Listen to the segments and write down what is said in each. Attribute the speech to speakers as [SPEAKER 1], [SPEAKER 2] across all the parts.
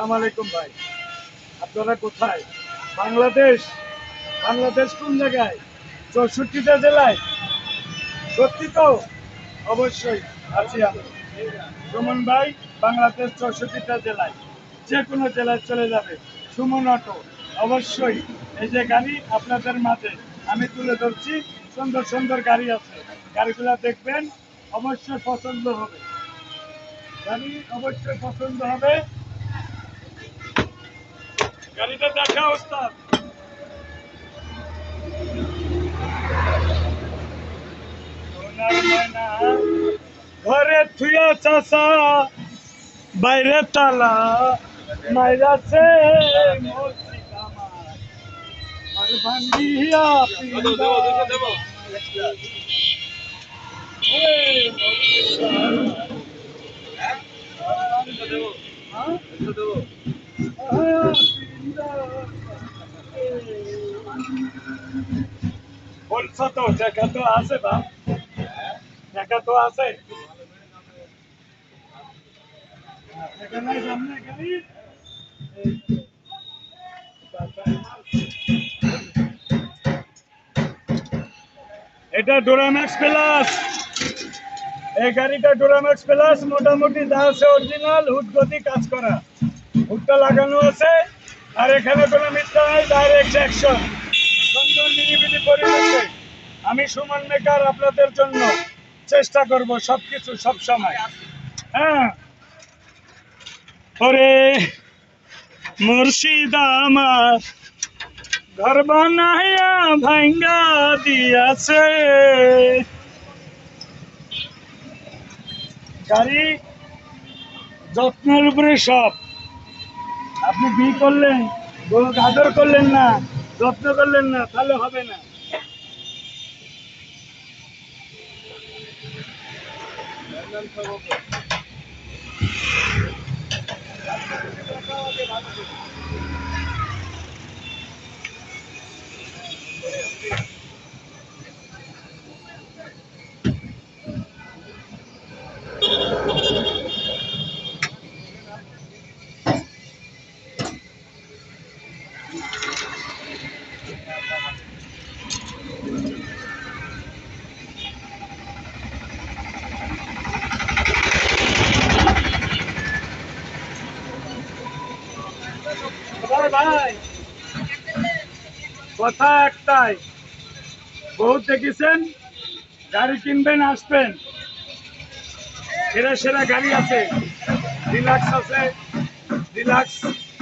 [SPEAKER 1] আসসালামু আলাইকুম ভাই, আপনারা কোথায়? বাংলাদেশ? বাংলাদেশ কোন জায়গায়? 64টা জেলায়? সত্যি তো? অবশ্যই আছি আমি। সুমন ভাই বাংলাদেশ 64টা জেলায়, যে কোনো জেলায় চলে যাবে। সুমন অটো অবশ্যই। এই যে গাড়ি আপনাদের মাঝে আমি তুলে ধরছি, সুন্দর সুন্দর গাড়ি আছে, গাড়িগুলো দেখবেন, অবশ্যই পছন্দ হবে। গাড়ি অবশ্যই পছন্দ হবে। গাড়িটা দেখা ওস্তাদ। সোনার ময়না ঘরে থুয়া চাষা, বাইরে তালা মাইরাছে মসজিদ আমার, আর ভাঙ্গিয়া পিন্ডা। বলছো তো দেখা তো আছে বা, দেখা তো আছে। দেখা নাই সামনে গাড়ি। এটা ডোরাম্যাক্স প্লাস, এই গাড়িটা ডোরাম্যাক্স প্লাস। মোটামুটি যা আছে অরিজিনাল, হুড গতি কাজ করা, হুডটা লাগানো আছে। আর এখানে কোনো মিথ্যা নাই, ডাইরেক্ট অ্যাকশন, সুন্দর নিরিবিলি পরিবেশে আমি সুমন মেকার আপনাদের জন্য চেষ্টা করব সবকিছু সব সময়। হ্যাঁ, ওরে মুর্শিদ আমার ঘর বানাইয়া ভাঙ্গা দিয়াছে। গাড়ি যত্নের উপরে সব। আপনি বি করলেন, আদর করলেন না, যত্ন করলেন না, তাহলে হবে না। ভাই কথা একটাই, বহুত দেখেছেন, গাড়ি কিনবেন আসবেন, সেরা সেরা গাড়ি আছে, ডিলাক্স আছে, ডিলাক্স,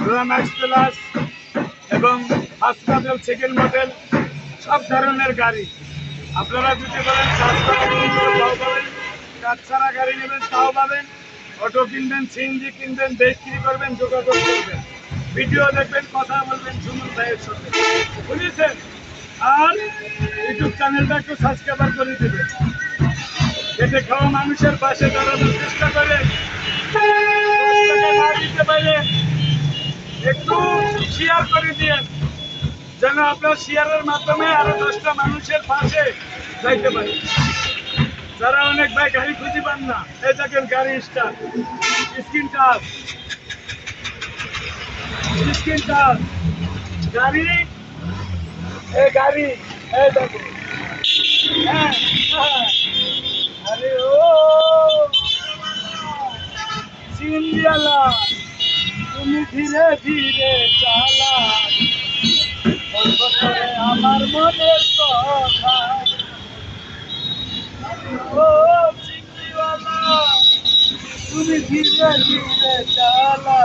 [SPEAKER 1] ডোরাম্যাক্স প্লাস এবং ফার্স্ট মডেল, সেকেন্ড মডেল, সব ধরনের গাড়ি। আপনারা যদি বলেন কাজ করা গাড়ি নেবেন তাও পাবেন, কাজ ছাড়া গাড়ি নেবেন তাও পাবেন, অটো কিনবেন, সিএনজি কিনবেন, বিক্রি করবেন, যোগাযোগ করবেন, ভিডিও দেখবেন, কথা বলবেন সুমন ভাইয়ের সাথে, বুঝেছেন? আর ইউটিউব চ্যানেলটা একটু সাবস্ক্রাইব করে দেবেন। খেটে খাওয়া মানুষের পাশে দাঁড়ানোর চেষ্টা করে, না দিতে পারে একটু শেয়ার করে দিয়ে, যেন আপনার শেয়ারের মাধ্যমে আরো 10টা মানুষের পাশে যাইতে পারে। যারা অনেক ভাই গাড়ি খুঁজে পান না, এই দেখেন গাড়ি start, screen touch, screen touch গাড়ি, এই গাড়ি, এই দেখো। হ্যাঁ, হ্যাঁ, আরে ও সিন্দিয়ালা, তুমি ধীরে ধীরে চালা, বলবো করে আমার মনের কথা। ও সিন্দিওয়ালা, তুমি ধীরে ধীরে চালা।